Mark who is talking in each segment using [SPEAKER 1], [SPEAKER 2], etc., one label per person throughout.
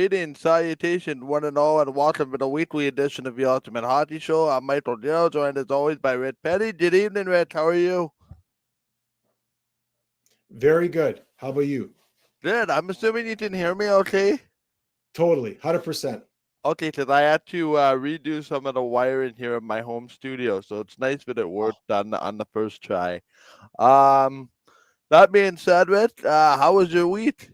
[SPEAKER 1] Greetings, salutation, one and all, and welcome to the weekly edition of the Ultimate Hockey Show. I'm Michael Gill, joined as always by Rich Petty. Good evening, Rich. How are you?
[SPEAKER 2] Very good. How about you?
[SPEAKER 1] Good. I'm assuming you can hear me okay?
[SPEAKER 2] Totally. 100%.
[SPEAKER 1] Okay, because I had to redo some of the wiring here in my home studio, so it's nice that it worked on the first try. That being said, Rich, how was your week?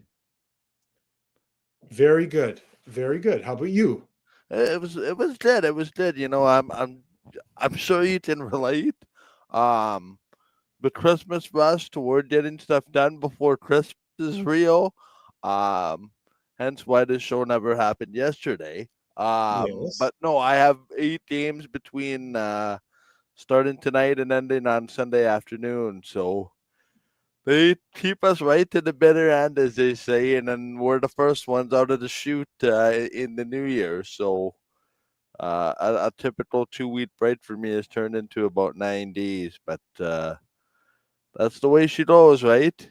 [SPEAKER 2] Very good. Very good. How about you?
[SPEAKER 1] It was good. It was good. I'm sure you can relate. Um, the Christmas rush toward getting stuff done before Christmas is real. Um, hence why this show never happened yesterday.
[SPEAKER 2] Yes.
[SPEAKER 1] But no, I have 8 games between starting tonight and ending on Sunday afternoon. So they keep us right to the bitter end, as they say, and then we're the first ones out of the chute in the new year. So a typical 2 week break for me has turned into about 9 days, but that's the way she goes, right?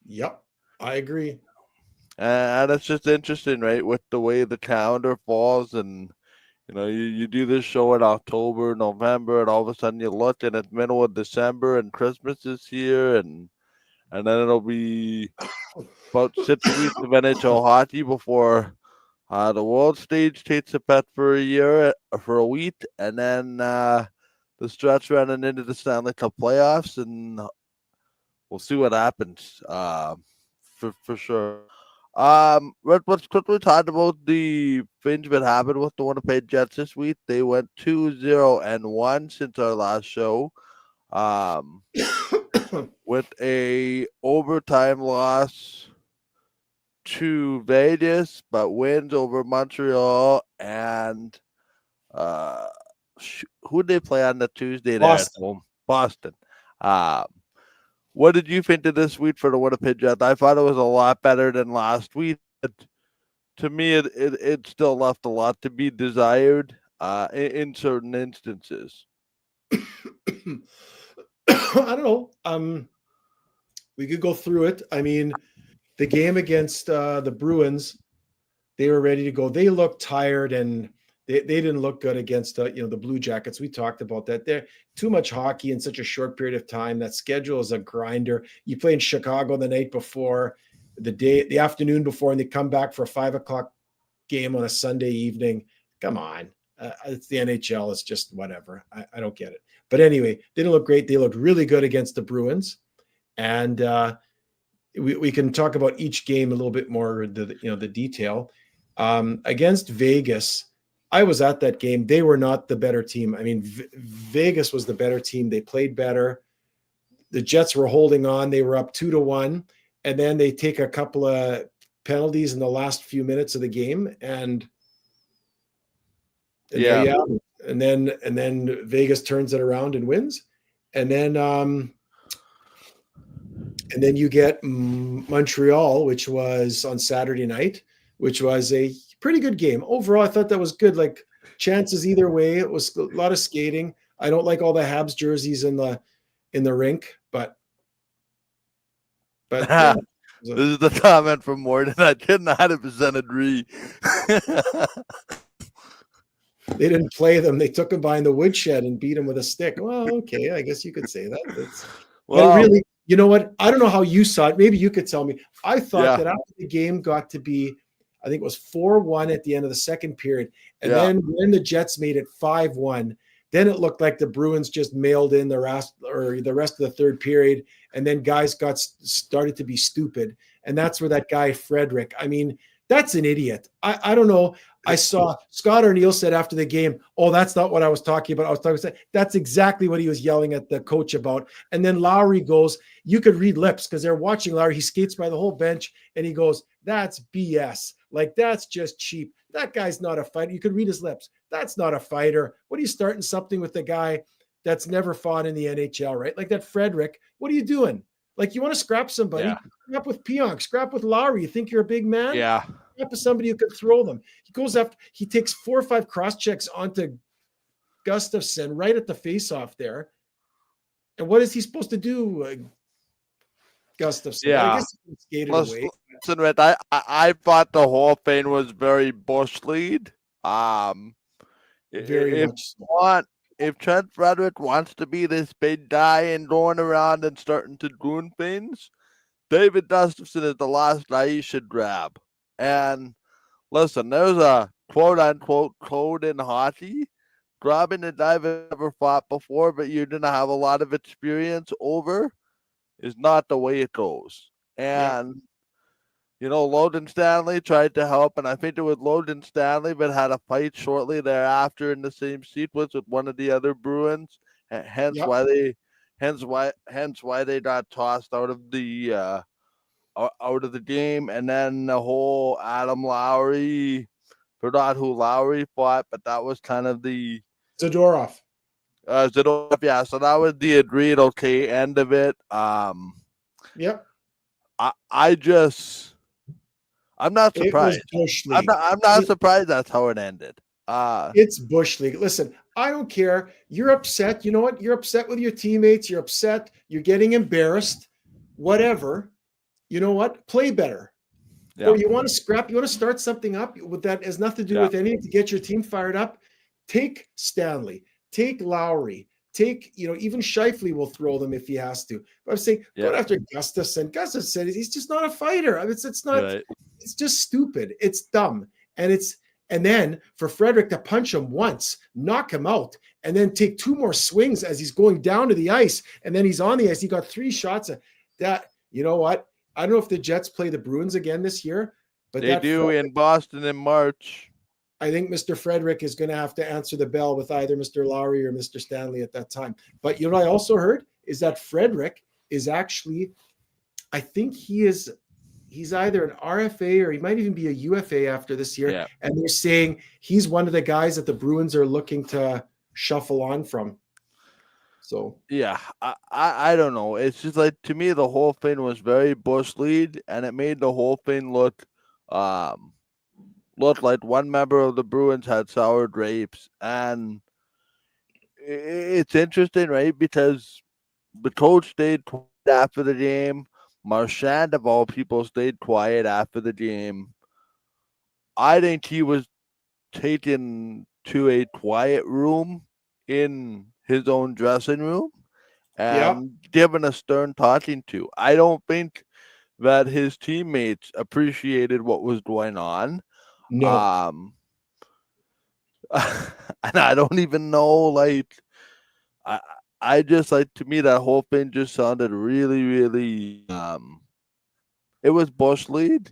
[SPEAKER 2] Yep. I agree.
[SPEAKER 1] And it's just interesting, right, with the way the calendar falls, and you do this show in October, November, and all of a sudden you look and it's middle of December and Christmas is here, and then it'll be about 6 weeks of NHL hockey before the world stage takes a bet for a year, for a week, and then the stretch running into the Stanley Cup playoffs, and we'll see what happens. For sure. Let's quickly talk about the things that happened with the Winnipeg Jets this week. They went 2-0-1 since our last show. Um, with a overtime loss to Vegas, but wins over Montreal and uh, who did they play on the Tuesday there at
[SPEAKER 2] Boston.
[SPEAKER 1] home? Boston. Um, what did you think of this week for the Winnipeg Jets? I thought it was a lot better than last week. But to me, it still left a lot to be desired in certain instances.
[SPEAKER 2] I don't know. We could go through it. I mean, the game against the Bruins, they were ready to go. They looked tired and they didn't look good against the Blue Jackets. We talked about that. They're too much hockey in such a short period of time. That schedule is a grinder. You play in Chicago the night before, the afternoon before, and they come back for a 5 o'clock game on a Sunday evening. Come on. It's the NHL. It's just whatever. I don't get it. But anyway, they didn't look great. They looked really good against the Bruins. And we can talk about each game a little bit more, the detail. Against Vegas, I was at that game. They were not the better team. I mean, Vegas was the better team. They played better. The Jets were holding on. They were up 2-1, and then they take a couple of penalties in the last few minutes of the game, and there you have it. And then Vegas turns it around and wins, and then you get Montreal, which was on Saturday night, which was a pretty good game. Overall, I thought that was good. Like, chances either way. It was a lot of skating. I don't like all the Habs jerseys in the rink, but yeah.
[SPEAKER 1] This is the comment from Morton. I did 100% agree.
[SPEAKER 2] They didn't play them. They took them behind the woodshed and beat them with a stick. Well, okay, I guess you could say that. But really, you know what? I don't know how you saw it. Maybe you could tell me. I thought that after the game got to be, I think it was 4-1 at the end of the second period. And then when the Jets made it 5-1, then it looked like the Bruins just mailed in the rest of the third period. And then guys started to be stupid. And that's where that guy, Frederick, I mean, that's an idiot. I don't know. I saw Scott O'Neill said after the game, "Oh, that's not what I was talking about. I was talking about that's exactly what he was yelling at the coach about." And then Lowry goes, you could read lips because they're watching Lowry. He skates by the whole bench and he goes, "That's BS. Like, that's just cheap. That guy's not a fighter." You could read his lips. That's not a fighter. What are you starting something with the guy that's never fought in the NHL, right? Like that Frederick. What are you doing? Like, you want to scrap somebody? Scrap with Pionk. Scrap with Lowry. You think you're a big man?
[SPEAKER 1] Yeah.
[SPEAKER 2] Scrap with somebody who could throw them. He goes after. He takes 4 or 5 cross checks onto Gustafsson right at the faceoff there. And what is he supposed to do, Gustafsson?
[SPEAKER 1] Yeah.
[SPEAKER 2] I guess he can skate it away.
[SPEAKER 1] listen, Rich, I thought the whole thing was very bush league.
[SPEAKER 2] Very
[SPEAKER 1] If
[SPEAKER 2] much so.
[SPEAKER 1] if Trent Frederick wants to be this big guy and going around and starting to doing things, David Gustafson is the last guy you should grab. And listen, there's a quote unquote code in hockey. Grabbing a guy you've never fought before, but you didn't have a lot of experience over, is not the way it goes. And Logan Stanley tried to help, and I think it was Logan Stanley that had a fight shortly thereafter in the same sequence with one of the other Bruins. Hence why they got tossed out of the game. And then the whole Adam Lowry, forgot who Lowry fought, but that was kind of the
[SPEAKER 2] Zadorov.
[SPEAKER 1] Yeah. So that was the agreed okay end of it.
[SPEAKER 2] Yep.
[SPEAKER 1] I'm not surprised. I'm not surprised that's how it ended.
[SPEAKER 2] It's bush league. Listen, I don't care. You're upset. You know what? You're upset with your teammates. You're upset. You're getting embarrassed. Whatever. You know what? Play better. Yeah. Or you want to scrap. You want to start something up with that has nothing to do with anything to get your team fired up. Take Stanley. Take Lowry. Take, even Scheifele will throw them if he has to. But I'm saying, go after Gustafson. Gustafson, he's just not a fighter. I mean, it's not. Right. It's just stupid. It's dumb. And then for Frederick to punch him once, knock him out, and then take two more swings as he's going down to the ice, and then he's on the ice. He got 3 shots at that. You know what? I don't know if the Jets play the Bruins again this year, but
[SPEAKER 1] they do in Boston in March.
[SPEAKER 2] I think Mr. Frederick is going to have to answer the bell with either Mr. Lowry or Mr. Stanley at that time. But what I also heard is that Frederick is actually, I think he's either an RFA or he might even be a UFA after this year. Yeah. And they're saying he's one of the guys that the Bruins are looking to shuffle on from. So
[SPEAKER 1] yeah, I don't know. It's just like, to me, the whole thing was very bush league, and it made the whole thing look like one member of the Bruins had sour grapes. And it's interesting, right? Because the coach stayed quiet after the game. Marchand, of all people, stayed quiet after the game. I think he was taken to a quiet room in his own dressing room and given a stern talking to. I don't think that his teammates appreciated what was going on.
[SPEAKER 2] No.
[SPEAKER 1] And I don't even know, I just, to me, that whole thing just sounded really, really, it was bush league.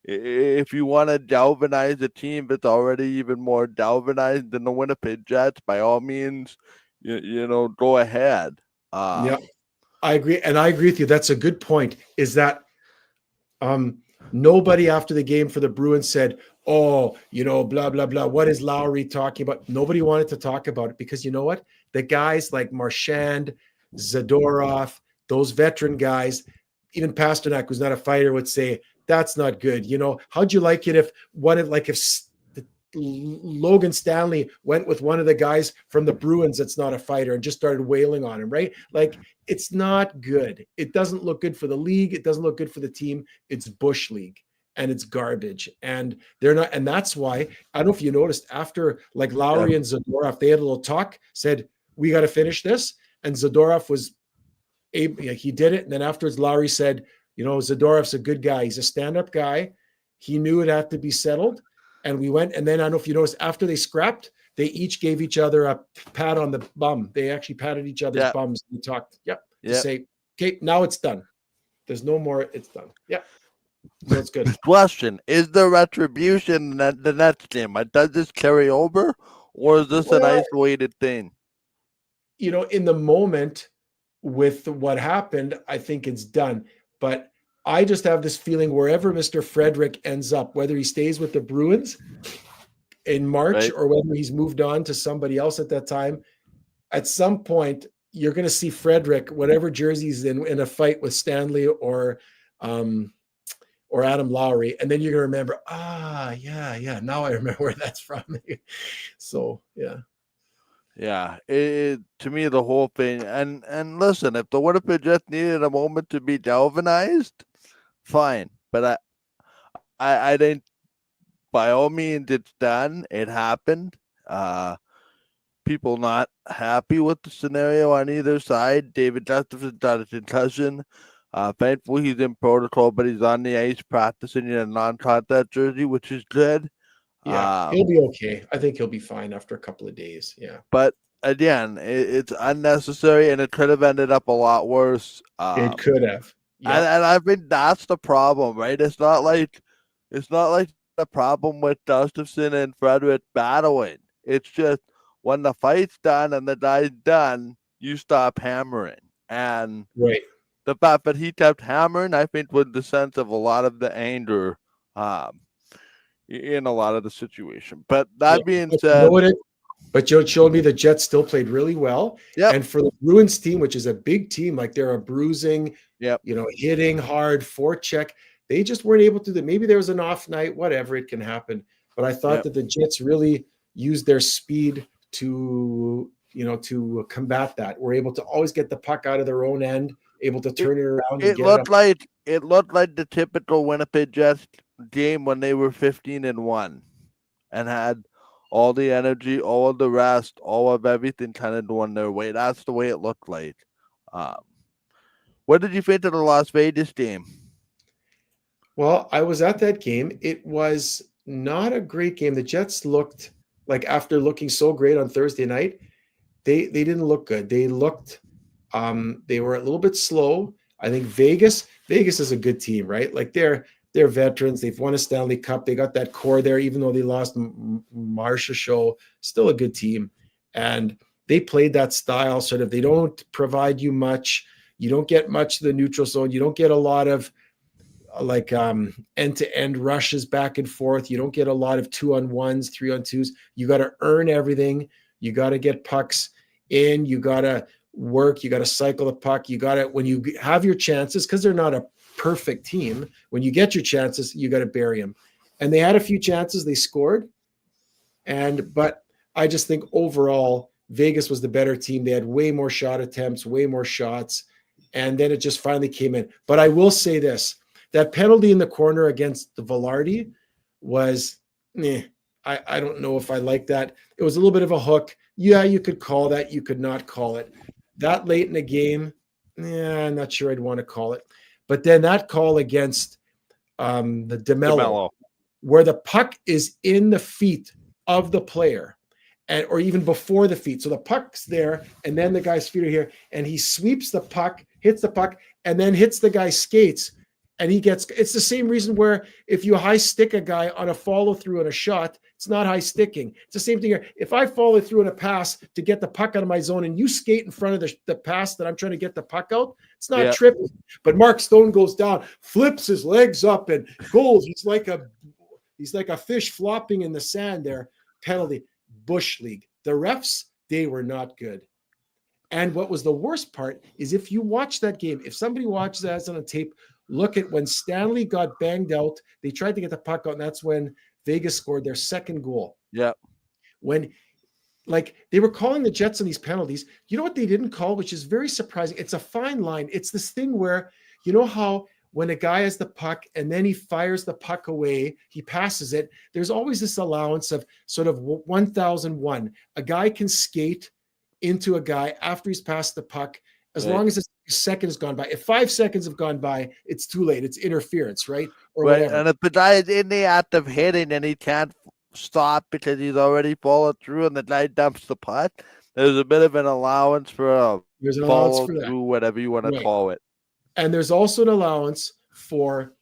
[SPEAKER 1] If you want to galvanize a team that's already even more galvanized than the Winnipeg Jets, by all means, go ahead.
[SPEAKER 2] I agree. And I agree with you. That's a good point, is that nobody after the game for the Bruins said, oh, blah, blah, blah. What is Lowry talking about? Nobody wanted to talk about it because you know what? The guys like Marchand, Zadorov, those veteran guys, even Pasternak, who's not a fighter, would say, that's not good. How'd you like it if Logan Stanley went with one of the guys from the Bruins that's not a fighter and just started wailing on him, right? Like, it's not good. It doesn't look good for the league. It doesn't look good for the team. It's bush league and it's garbage. And they're not, and that's why, I don't know if you noticed, after Lowry and Zadorov, they had a little talk, said, we got to finish this. And Zadorov was able, he did it. And then afterwards, Lowry said, Zadorov's a good guy. He's a stand-up guy. He knew it had to be settled. And we went, and then I don't know if you noticed, after they scrapped, they each gave each other a pat on the bum. They actually patted each other's bums and talked, to say, okay, now it's done. There's no more, it's done. So it's good.
[SPEAKER 1] Question, is there retribution the next game? Does this carry over, or is this an isolated thing?
[SPEAKER 2] In the moment with what happened, I think it's done. But I just have this feeling wherever Mr. Frederick ends up, whether he stays with the Bruins in March or whether he's moved on to somebody else at that time, at some point you're going to see Frederick, whatever jersey he's in a fight with Stanley or Adam Lowry, and then you're going to remember, now I remember where that's from. So
[SPEAKER 1] to me, the whole thing, and listen, if the Winnipeg Jets needed a moment to be galvanized, fine. But I think by all means it's done. It happened. People not happy with the scenario on either side. David Gustafsson got a concussion. Thankfully he's in protocol, but he's on the ice practicing in a non-contact jersey, which is good.
[SPEAKER 2] Yeah, he'll be okay. I think he'll be fine after a couple of days. Yeah.
[SPEAKER 1] But again, it's unnecessary, and it could have ended up a lot worse.
[SPEAKER 2] It could have.
[SPEAKER 1] And I think that's the problem, right? It's not like the problem with Gustafsson and Frederic battling. It's just when the fight's done and the guy's done, you stop hammering. And
[SPEAKER 2] right.
[SPEAKER 1] The fact that he kept hammering, I think, was the sense of a lot of the anger in a lot of the situation. But that being said,
[SPEAKER 2] but Joe showed me the Jets still played really well.
[SPEAKER 1] Yep.
[SPEAKER 2] And for the Bruins team, which is a big team, like they're a bruising, hitting hard, forecheck, they just weren't able to do. Maybe there was an off night, whatever, it can happen. But I thought that the Jets really used their speed to combat that. We're able to always get the puck out of their own end, able to turn it around.
[SPEAKER 1] It looked like the typical Winnipeg Jets game when they were 15-1 and had all the energy, all of the rest, all of everything kind of going their way. That's the way it looked like. What did you think of the Las Vegas game?
[SPEAKER 2] Well, I was at that game. It was not a great game. The Jets looked like, after looking so great on Thursday night, they didn't look good. They looked they were a little bit slow. I think Vegas is a good team, right? Like they're veterans. They've won a Stanley Cup. They got that core there, even though they lost Marsha Show, still a good team. And they played that style sort of, they don't provide you much. You don't get much to the neutral zone. You don't get a lot of like end-to-end rushes back and forth. You don't get a lot of 2-on-1s, 3-on-2s. You got to earn everything. You got to get pucks in. You got to work. You got to cycle the puck. You got to, when you have your chances, because they're not a perfect team, when you get your chances, you got to bury them. And they had a few chances. They scored. But I just think overall, Vegas was the better team. They had way more shot attempts, way more shots. And then it just finally came in. But I will say this, that penalty in the corner against the Velarde was, I don't know if I like that. It was a little bit of a hook. Yeah, you could call that. You could not call it. That late in the game, I'm not sure I'd want to call it. But then that call against the DeMello, where the puck is in the feet of the player, or even before the feet. So the puck's there, and then the guy's feet are here, and he sweeps the puck, hits the puck, and then hits the guy's skates. And it's the same reason where if you high stick a guy on a follow through and a shot, it's not high sticking. It's the same thing here. If I follow through in a pass to get the puck out of my zone and you skate in front of the pass that I'm trying to get the puck out, it's not tripping. But Mark Stone goes down, flips his legs up and goes. He's like a fish flopping in the sand there. Penalty. Bush League. The refs, they were not good. And what was the worst part is if you watch that game, if somebody watches that on a tape, look at when Stanley got banged out. They tried to get the puck out, and that's when Vegas scored their second goal.
[SPEAKER 1] Yeah.
[SPEAKER 2] When, like, they were calling the Jets on these penalties. You know what they didn't call, which is very surprising? It's a fine line. It's this thing where, you know how when a guy has the puck and then he fires the puck away, he passes it, there's always this allowance of sort of 1,001. A guy can skate into a guy after he's passed the puck as long as a second has gone by. If 5 seconds have gone by, it's too late. It's interference, right? Or whatever.
[SPEAKER 1] And if the guy is in the act of hitting and he can't stop because he's already followed through and the guy dumps the puck, there's a bit of an allowance for a follow through, whatever you want to call it.
[SPEAKER 2] And there's also an allowance for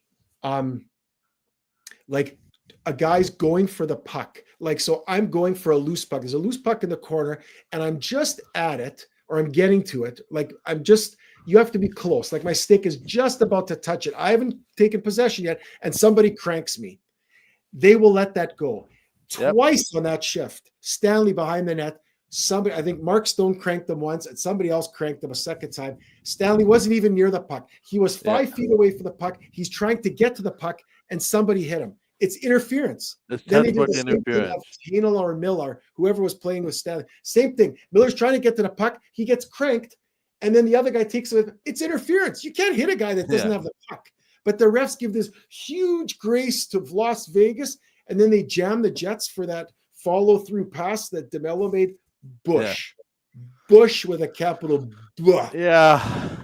[SPEAKER 2] like a guy's going for the puck. Like, so I'm going for a loose puck. There's a loose puck in the corner and I'm just at it, or I'm getting to it. Like you have to be close. Like my stick is just about to touch it. I haven't taken possession yet. And somebody cranks me. They will let that go. Twice on that shift, Stanley behind the net. I think Mark Stone cranked them once and somebody else cranked them a second time. Stanley wasn't even near the puck. He was 5 feet away from the puck. He's trying to get to the puck and somebody hit him. It's interference.
[SPEAKER 1] It's
[SPEAKER 2] then they did the same thing of Hanel or Miller, whoever was playing with Stanley. Same thing. Miller's trying to get to the puck. He gets cranked, and then the other guy takes it. It's interference. You can't hit a guy that doesn't have the puck. But the refs give this huge grace to Las Vegas, and then they jam the Jets for that follow-through pass that DeMello made. Bush. Bush with a capital B.
[SPEAKER 1] Yeah,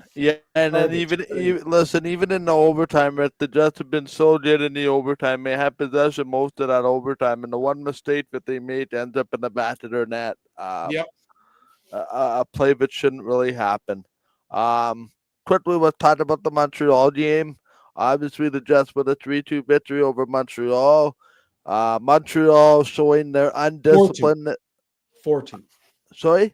[SPEAKER 1] and then even in the overtime, right, the Jets have been so good in the overtime. They had possession most of that overtime, and the one mistake that they made ends up in the back of their net.
[SPEAKER 2] Yep.
[SPEAKER 1] A play that shouldn't really happen. Quickly, let's talk about the Montreal game. Obviously, the Jets with a 3-2 victory over Montreal. Montreal showing their undisciplined.
[SPEAKER 2] 4-2.
[SPEAKER 1] Sorry?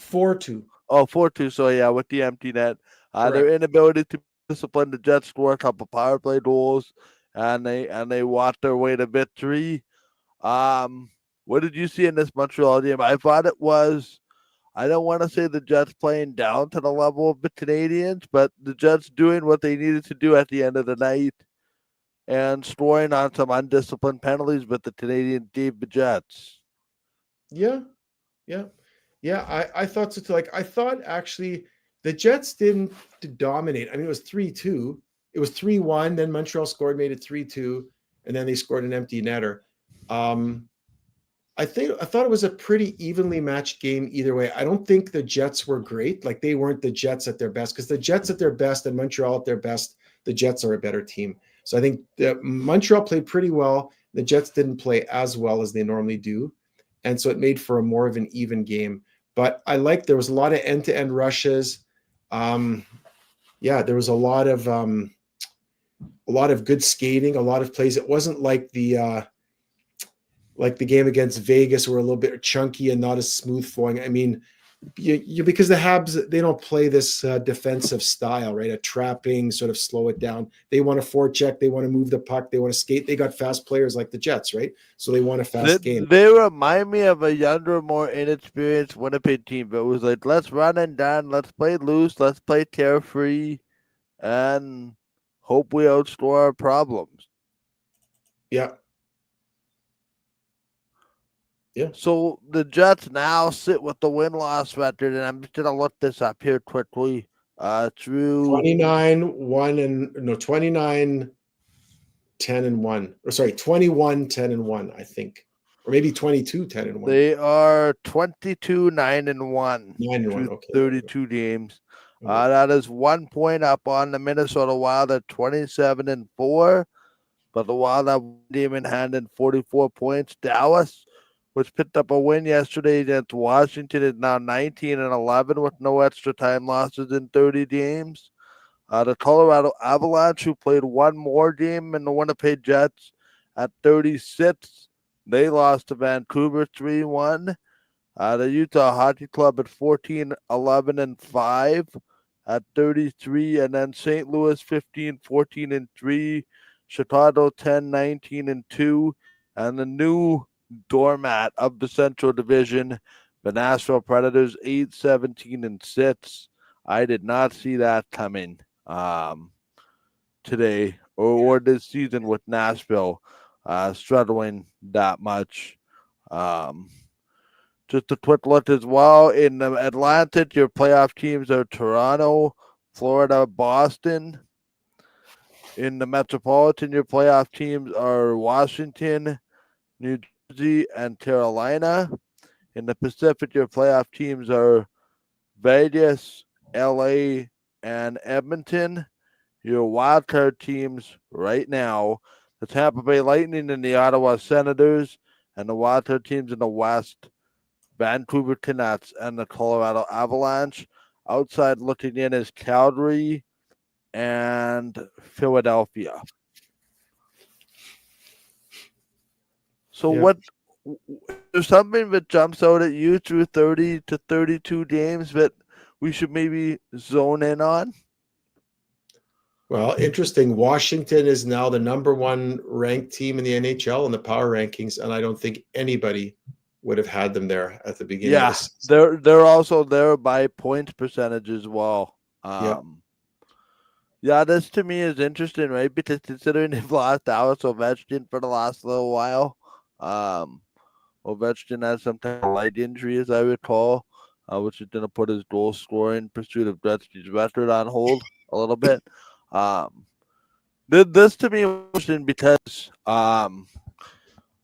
[SPEAKER 2] 4-2.
[SPEAKER 1] Oh, 4-2. So, yeah, with the empty net. Their inability to discipline the Jets score a couple power play goals, and they walked their way to victory. What did you see in this Montreal game? I thought it was, I don't want to say the Jets playing down to the level of the Canadiens, but the Jets doing what they needed to do at the end of the night and scoring on some undisciplined penalties, but the Canadiens gave the Jets.
[SPEAKER 2] Yeah. I thought so too. Like, I thought actually the Jets didn't dominate. I mean, it was 3-2. It was 3-1. Then Montreal scored, made it 3-2, and then they scored an empty netter. I thought it was a pretty evenly matched game either way. I don't think the Jets were great. Like, they weren't the Jets at their best, because the Jets at their best and Montreal at their best, the Jets are a better team. So I think Montreal played pretty well. The Jets didn't play as well as they normally do. And so it made for a more of an even game. But I liked, there was a lot of end-to-end rushes. There was a lot of good skating, a lot of plays. It wasn't like the game against Vegas were a little bit chunky and not as smooth flowing. I mean, because the Habs, they don't play this defensive style, right? A trapping, sort of slow it down. They want to forecheck. They want to move the puck. They want to skate. They got fast players like the Jets, right? So they want a fast game.
[SPEAKER 1] They remind me of a younger, more inexperienced Winnipeg team. But it was like, let's run and down. Let's play loose. Let's play carefree and hope we outscore our problems.
[SPEAKER 2] Yeah.
[SPEAKER 1] So the Jets now sit with the win-loss record, and I'm just gonna look this up here quickly. Through
[SPEAKER 2] 29-10-1, or sorry, 21-10-1, I think, or maybe 22-10-1.
[SPEAKER 1] They are 22-9-1.
[SPEAKER 2] 9-1, okay.
[SPEAKER 1] 32 games. That is 1 point up on the Minnesota Wild at 27-4, but the Wild have one game in hand and 44 points. Dallas, which picked up a win yesterday against Washington, is now 19-11 with no extra time losses in 30 games. The Colorado Avalanche, who played one more game than the Winnipeg Jets at 36, they lost to Vancouver 3-1. The Utah Hockey Club at 14-11-5 at 33, and then St. Louis 15-14-3, Chicago 10-19-2, and the new doormat of the Central Division, the Nashville Predators 8-17-6. I did not see that coming today or this season with Nashville struggling that much. Just a quick look as well. In the Atlantic, your playoff teams are Toronto, Florida, Boston. In the Metropolitan, your playoff teams are Washington, New Jersey, and Carolina. In the Pacific, your playoff teams are Vegas, LA, and Edmonton. Your wildcard teams right now, the Tampa Bay Lightning and the Ottawa Senators, and the wildcard teams in the West, Vancouver Canucks and the Colorado Avalanche. Outside looking in is Calgary and Philadelphia. So what, there's something that jumps out at you through 30 to 32 games that we should maybe zone in on?
[SPEAKER 2] Well, interesting. Washington is now the number one ranked team in the NHL in the power rankings, and I don't think anybody would have had them there at the beginning.
[SPEAKER 1] Yeah, they're also there by point percentage as well. Yeah, this to me is interesting, right? Because considering they've lost Alex Ovechkin for the last little while, Ovechkin has some kind of light injury, as I recall, which is going to put his goal scoring pursuit of Gretzky's record on hold a little bit. This to me was interesting because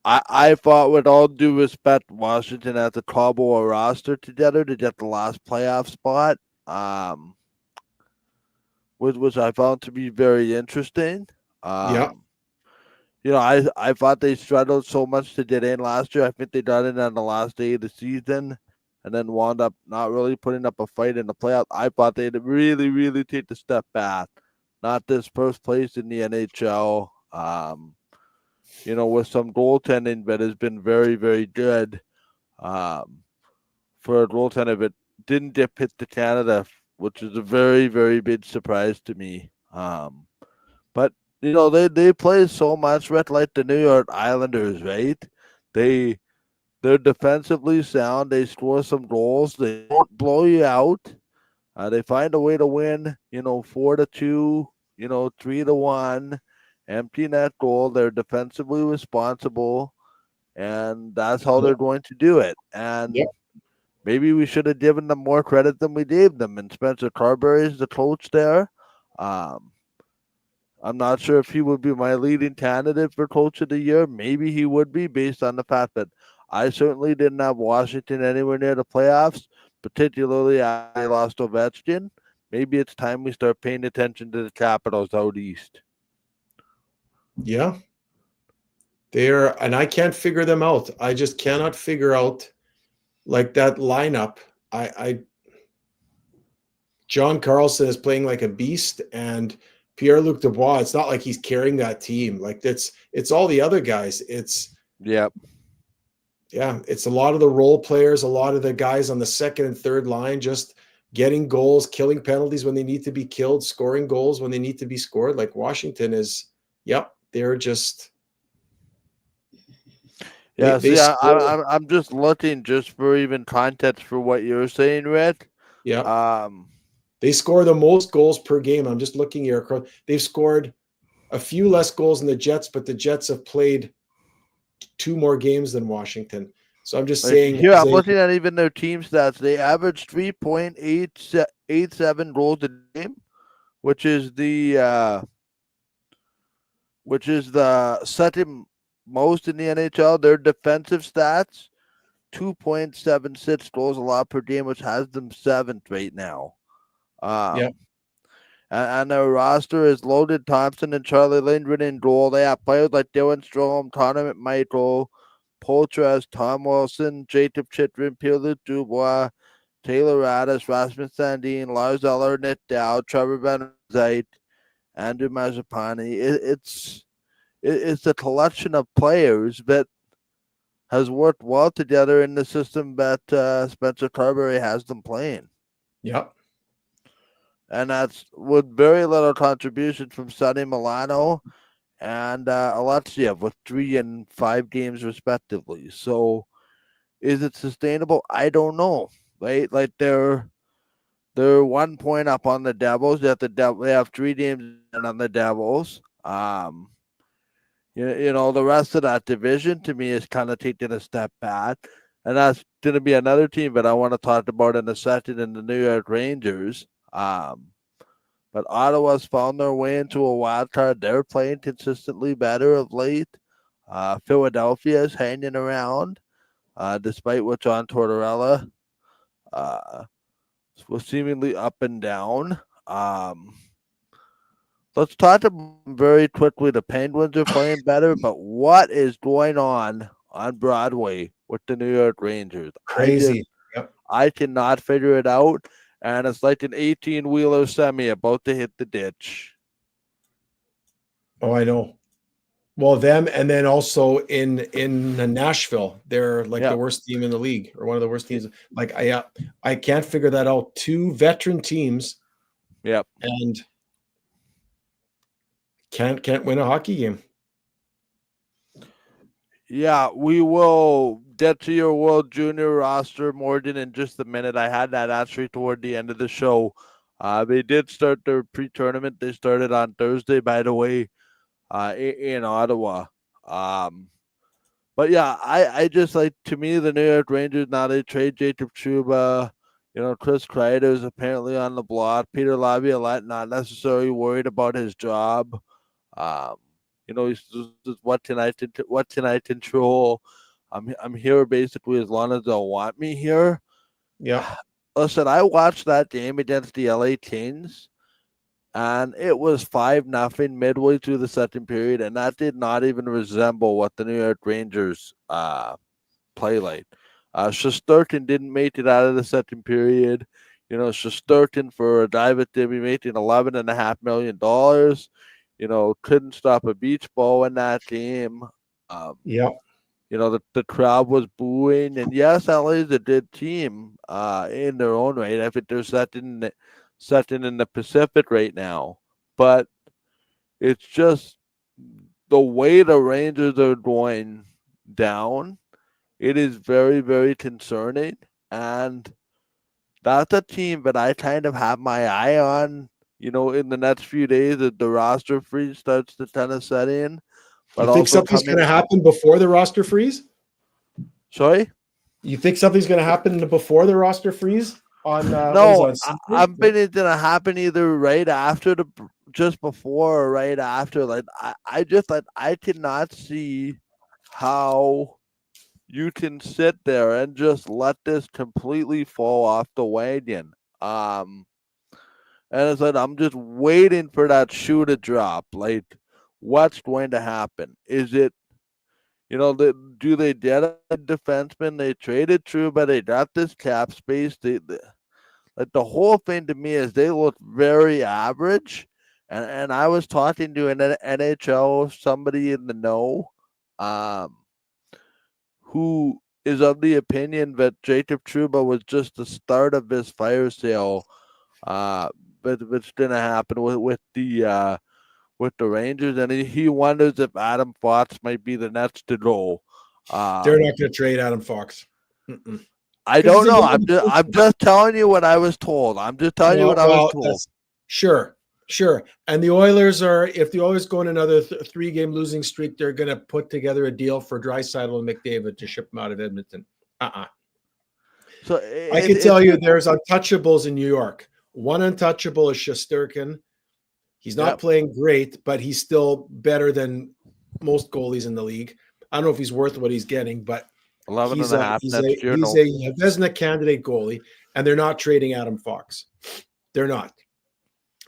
[SPEAKER 1] I thought, with all due respect, Washington had to cobble a roster together to get the last playoff spot, um, which I found to be very interesting.
[SPEAKER 2] Yeah.
[SPEAKER 1] Um, I thought they struggled so much to get in last year. I think they got in on the last day of the season and then wound up not really putting up a fight in the playoffs. I thought they'd really, really take a step back. Not this first place in the NHL. With some goaltending that has been very, very good. For a goaltender that didn't get picked to Canada, which is a very, very big surprise to me. But they play so much like the New York Islanders, right? They they're defensively sound. They score some goals. They don't blow you out. They find a way to win. 4-2. 3-1. Empty net goal. They're defensively responsible, and that's how
[SPEAKER 2] Yeah.
[SPEAKER 1] they're going to do it.
[SPEAKER 2] Yeah.
[SPEAKER 1] And maybe we should have given them more credit than we gave them. And Spencer Carberry is the coach there. Um, I'm not sure if he would be my leading candidate for coach of the year. Maybe he would be, based on the fact that I certainly didn't have Washington anywhere near the playoffs, particularly after they lost Ovechkin. Maybe it's time we start paying attention to the Capitals out east.
[SPEAKER 2] Yeah. And I can't figure them out. I just cannot figure out like that lineup. I John Carlson is playing like a beast, and Pierre-Luc Dubois, it's not like he's carrying that team. Like it's all the other guys. It's
[SPEAKER 1] Yep.
[SPEAKER 2] it's a lot of the role players, a lot of the guys on the second and third line just getting goals, killing penalties when they need to be killed, scoring goals when they need to be scored. Like Washington is, they're just
[SPEAKER 1] Yeah,
[SPEAKER 2] they
[SPEAKER 1] see,
[SPEAKER 2] score.
[SPEAKER 1] I'm just looking just for even context for what you're saying, Red.
[SPEAKER 2] Yeah.
[SPEAKER 1] Um,
[SPEAKER 2] They score the most goals per game. I'm just looking here. They've scored a few less goals than the Jets, but the Jets have played 2 more games than Washington. So I'm just
[SPEAKER 1] Like,
[SPEAKER 2] saying,
[SPEAKER 1] here, I'm looking at even their team stats. They average 3.87 goals a game, which is the second most in the NHL. Their defensive stats, 2.76 goals a lot per game, which has them seventh right now.
[SPEAKER 2] yeah,
[SPEAKER 1] And their roster is loaded. Thompson and Charlie Lindgren in goal. They have players like Dylan Strome, Connor McMichael, Poltres, Tom Wilson, Jacob Chitrin, Pierre-Luc Dubois, Taylor Radis, Rasmus Sandin, Lars Eller, Nick Dow, Trevor Van Zijt, Andrew Mazepani. It's a collection of players that has worked well together in the system that Spencer Carberry has them playing.
[SPEAKER 2] yeah.
[SPEAKER 1] And that's with very little contribution from Sonny Milano and Alexiev with 3 and 5 games respectively. So is it sustainable? I don't know. Right? Like they're 1 point up on the Devils. They have 3 games on the Devils. The rest of that division to me is kind of taking a step back. And that's going to be another team that I want to talk about in a second, in the New York Rangers. But Ottawa's found their way into a wild card. They're playing consistently better of late. Philadelphia is hanging around, despite what John Tortorella was seemingly up and down. Let's talk about very quickly. The Penguins are playing better, but what is going on Broadway with the New York Rangers?
[SPEAKER 2] Crazy. Yep.
[SPEAKER 1] I cannot figure it out, and it's like an 18-wheeler semi about to hit the ditch.
[SPEAKER 2] Oh, I know. Well, them, and then also in Nashville, they're like the worst team in the league, or one of the worst teams. Like I can't figure that out. 2 veteran teams.
[SPEAKER 1] Yep.
[SPEAKER 2] And can't win a hockey game.
[SPEAKER 1] Yeah, we will get to your World Junior roster, Morgan, in just a minute. I had that actually toward the end of the show. They did start their pre-tournament. They started on Thursday, by the way, in Ottawa. But yeah, I just like, to me, the New York Rangers, now they trade Jacob Trouba. Chris Kreider is apparently on the block. Peter Laviolette, not necessarily worried about his job. Um, he's just what tonight control. I'm here basically as long as they'll want me here.
[SPEAKER 2] Yeah.
[SPEAKER 1] Listen, I watched that game against the LA Kings, and it was 5-0 midway through the second period, and that did not even resemble what the New York Rangers play like. Shesterkin didn't make it out of the second period. Shesterkin for a guy that did be making $11.5 million. Couldn't stop a beach ball in that game.
[SPEAKER 2] Yeah.
[SPEAKER 1] The crowd was booing, and yes, LA is a good team in their own right. I think they're second in the Pacific right now, but it's just the way the Rangers are going down. It is very, very concerning, and that's a team that I kind of have my eye on. In the next few days, the roster freeze starts to kind of set in.
[SPEAKER 2] You
[SPEAKER 1] But
[SPEAKER 2] think
[SPEAKER 1] also
[SPEAKER 2] something's going to happen before the roster freeze?
[SPEAKER 1] Sorry?
[SPEAKER 2] You think something's going to happen before the roster freeze?
[SPEAKER 1] No, I'm betting it's gonna happen either right after just before or right after. Like I cannot see how you can sit there and just let this completely fall off the wagon. And it's like I'm just waiting for that shoe to drop. Like, what's going to happen? Is it do they get a defenseman? They traded Trouba. They got this cap space. Like the whole thing to me is they look very average. And I was talking to an NHL somebody in the know, who is of the opinion that Jacob Trouba was just the start of this fire sale, but it's gonna happen with the Rangers, and he wonders if Adam Fox might be the next to go.
[SPEAKER 2] They're not going to trade Adam Fox. Mm-mm.
[SPEAKER 1] I don't know. I'm just telling you what I was told. I'm just telling you what I was told.
[SPEAKER 2] Sure. And the Oilers if the Oilers go on another 3-game losing streak, they're going to put together a deal for Draisaitl and McDavid to ship them out of Edmonton. So I can tell you there's untouchables in New York. One untouchable is Shesterkin. He's not playing great, but he's still better than most goalies in the league. I don't know if he's worth what he's getting, but
[SPEAKER 1] 11 and a half.
[SPEAKER 2] He's a Vezina candidate goalie, and they're not trading Adam Fox. They're not.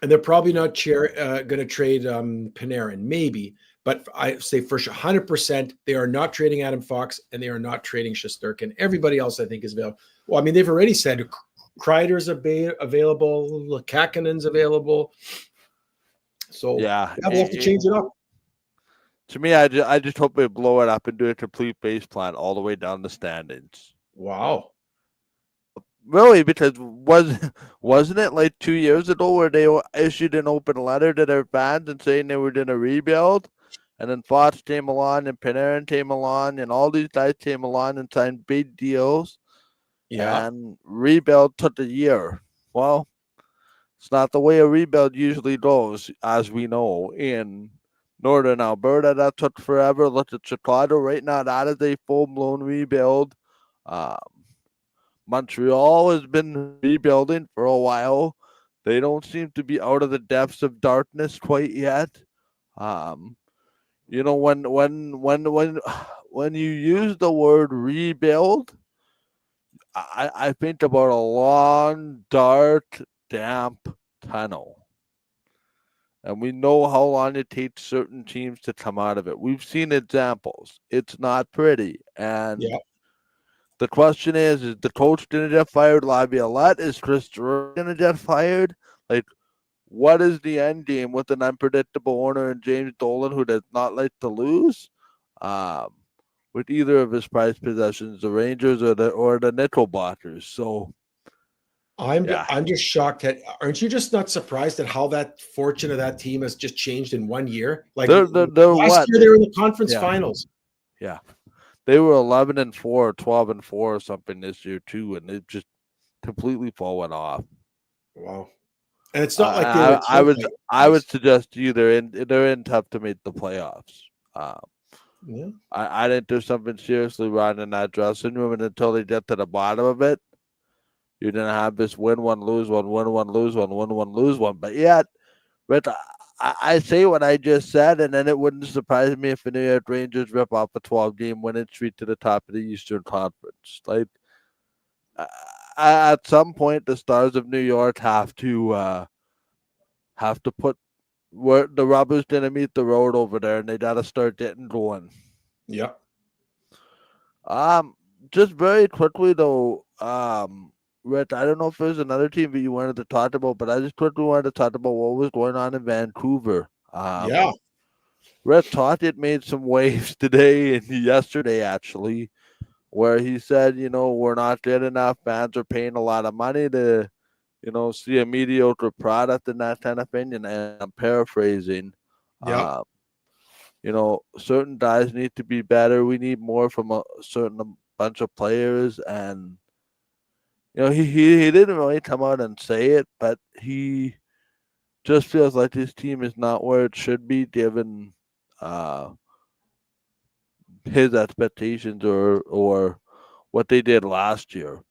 [SPEAKER 2] And they're probably not going to trade Panarin, maybe. But I say for 100%, they are not trading Adam Fox, and they are not trading Shesterkin. Everybody else, I think, is available. Well, I mean, they've already said Kreider's available, Kakinen's available. So they have to change it up.
[SPEAKER 1] To me, I just hope they blow it up and do a complete base plan all the way down the standings.
[SPEAKER 2] Wow.
[SPEAKER 1] Really, because wasn't it like 2 years ago where they issued an open letter to their fans and saying they were going to rebuild, and then Fox came along and Panarin came along and all these guys came along and signed big deals.
[SPEAKER 2] Yeah.
[SPEAKER 1] And rebuild took a year. Well, it's not the way a rebuild usually goes, as we know in Northern Alberta. That took forever. Look at Chicago right now. That is a full-blown rebuild. Montreal has been rebuilding for a while. They don't seem to be out of the depths of darkness quite yet. When you use the word rebuild, I think about a long, dark, damp tunnel. And we know how long it takes certain teams to come out of it. We've seen examples. It's not pretty. And the question is the coach going to get fired? Laviolette? Is Chris Drury going to get fired? Like, what is the end game with an unpredictable owner and James Dolan who does not like to lose? With either of his prized possessions, the Rangers or the Nickelbackers. So
[SPEAKER 2] I'm just shocked at. Aren't you just not surprised at how that fortune of that team has just changed in 1 year? Like last year, they were in the conference finals.
[SPEAKER 1] Yeah, they were 11-4, 12-4, or something this year too, and it just completely fallen off.
[SPEAKER 2] Wow. And it's not like
[SPEAKER 1] I would suggest to you they're in tough to make the playoffs. I think there's something seriously wrong in that dressing room, and until they get to the bottom of it, you're gonna have this win one, lose one, win one, lose one, win one, lose one. But yet, I say what I just said, and then it wouldn't surprise me if the New York Rangers rip off a 12-game winning streak to the top of the Eastern Conference. Like, uh, at some point, the Stars of New York have to put where the rubber's gonna meet the road over there, and they gotta start getting going.
[SPEAKER 2] Yeah.
[SPEAKER 1] Just very quickly though, Rich, I don't know if there's another team that you wanted to talk about, but I just quickly wanted to talk about what was going on in Vancouver.
[SPEAKER 2] Yeah.
[SPEAKER 1] Red Tocchet made some waves today and yesterday, actually, where he said, we're not getting enough. Fans are paying a lot of money to, see a mediocre product and that kind of thing. And I'm paraphrasing.
[SPEAKER 2] Yeah.
[SPEAKER 1] Certain guys need to be better. We need more from a certain bunch of players. And, he didn't really come out and say it, but he just feels like his team is not where it should be given his expectations or what they did last year.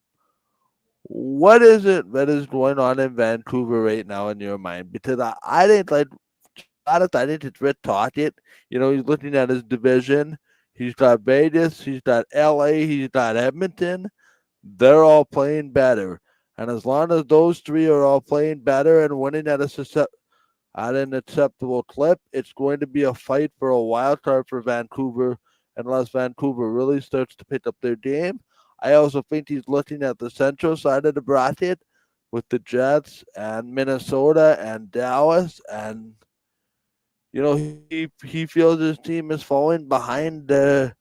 [SPEAKER 1] What is it that is going on in Vancouver right now in your mind? Because I think I think it's Rick Tocchet. He's looking at his division. He's got Vegas, he's got LA, he's got Edmonton. They're all playing better. And as long as those three are all playing better and winning at an acceptable clip, it's going to be a fight for a wild card for Vancouver unless Vancouver really starts to pick up their game. I also think he's looking at the central side of the bracket with the Jets and Minnesota and Dallas, and he feels his team is falling behind the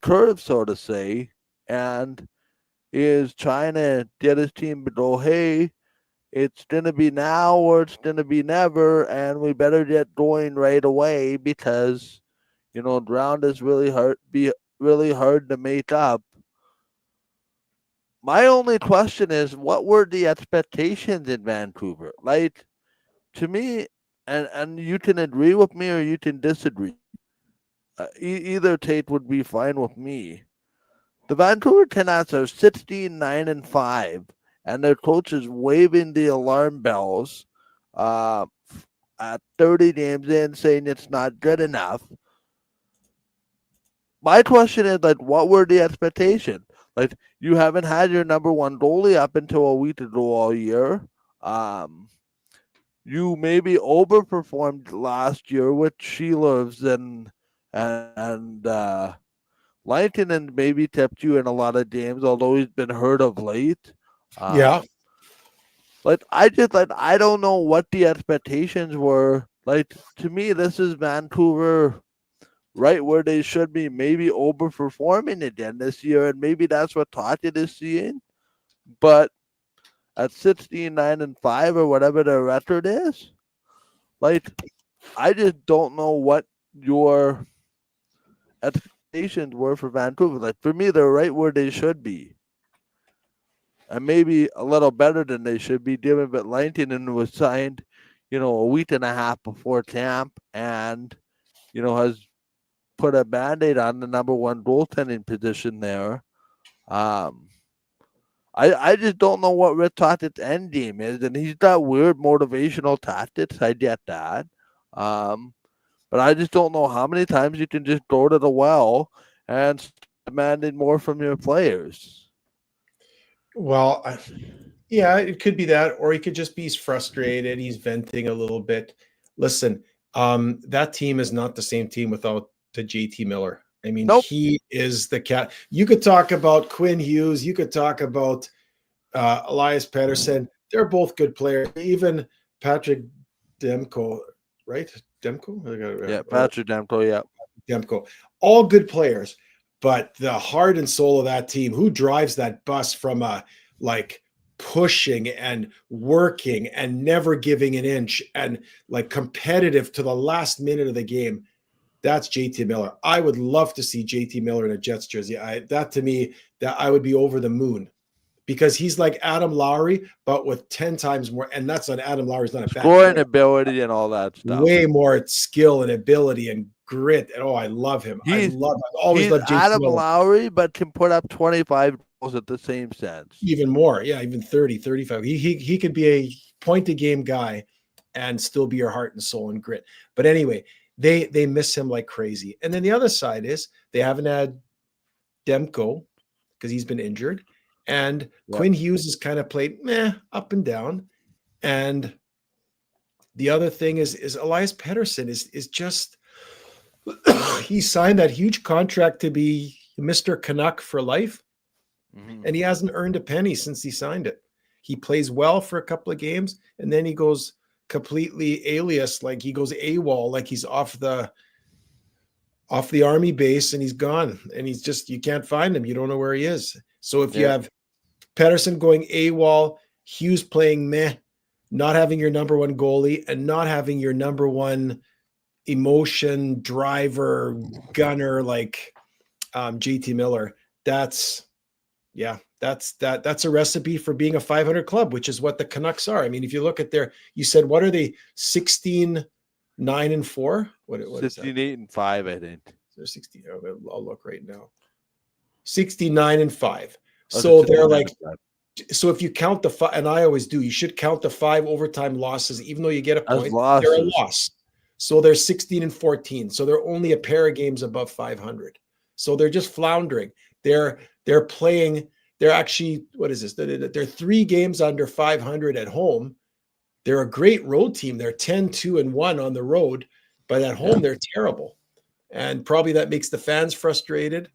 [SPEAKER 1] curve, so to say, and is trying to get his team to go, hey, it's going to be now or it's going to be never, and we better get going right away because, ground is really hard to make up. My only question is, what were the expectations in Vancouver? Like, to me, and you can agree with me or you can disagree. Either Tate would be fine with me. The Vancouver Canucks are 16-9-5, and their coach is waving the alarm bells at 30 games in, saying it's not good enough. My question is, what were the expectations? You haven't had your number one goalie up until a week ago all year. You maybe overperformed last year with Sheelovs and Lankinen maybe tipped you in a lot of games, although he's been hurt of late.
[SPEAKER 2] Yeah.
[SPEAKER 1] I don't know what the expectations were. To me, this is Vancouver right where they should be, maybe overperforming again this year, and maybe that's what Tocchet is seeing. But at 16-9-5 or whatever their record is, I just don't know what your expectations were for Vancouver. For me, they're right where they should be. And maybe a little better than they should be, given that Lankinen was signed, a week and a half before camp and, has put a Band-Aid on the number one goaltending position there. I just don't know what Rick Tocchet's end game is, and he's got weird motivational tactics. I get that. But I just don't know how many times you can just go to the well and demanding more from your players.
[SPEAKER 2] Well, yeah, it could be that, or he could just be frustrated. He's venting a little bit. Listen, that team is not the same team without the JT Miller. I mean, nope. He is the cat. You could talk about Quinn Hughes. You could talk about Elias Pettersson. They're both good players. Even Patrick Demko, right? Demko?
[SPEAKER 1] Yeah, Patrick Demko, yeah.
[SPEAKER 2] Demko. All good players. But the heart and soul of that team, who drives that bus from pushing and working and never giving an inch and competitive to the last minute of the game, that's JT Miller. I would love to see JT Miller in a Jets jersey. To me, I would be over the moon because he's like Adam Lowry, but with 10 times more. And that's not Adam Lowry's not a bad
[SPEAKER 1] scoring ability and all that stuff.
[SPEAKER 2] Way more skill and ability and grit. And I love him. I've always loved JT
[SPEAKER 1] Adam
[SPEAKER 2] Miller.
[SPEAKER 1] Lowry, but can put up 25 goals at the same sense.
[SPEAKER 2] Even more. Yeah, even 30, 35. He could be a point-a-game guy. and still be your heart and soul and grit. But anyway, they miss him like crazy. And then the other side is they haven't had Demko because he's been injured. And Quinn Hughes has kind of played up and down. And the other thing is Elias Pettersson is just he signed that huge contract to be Mr. Canuck for life. Mm-hmm. And he hasn't earned a penny since he signed it. He plays well for a couple of games, and then he goes completely alias, like he goes AWOL, like he's off the army base and he's gone. And he's just, you can't find him. You don't know where he is. So if you have Pettersson going AWOL, Hughes playing meh, not having your number one goalie, and not having your number one emotion driver gunner like JT Miller, that's a recipe for being a 500 club, which is what the Canucks are. I mean, if you look at you said, what are they? 16, 9-4? What
[SPEAKER 1] 16, 8-5, I think.
[SPEAKER 2] They're 16. I'll look right now. 69-5. So they're like, so if you count the 5, and I always do, you should count the 5 overtime losses, even though you get a point, they're a loss. So they're 16-14. So they're only a pair of games above 500. So they're just floundering. They're playing. They're actually, what is this? They're 3 games under 500 at home. They're a great road team. They're 10-2-1 on the road, but at home they're terrible. And probably that makes the fans frustrated.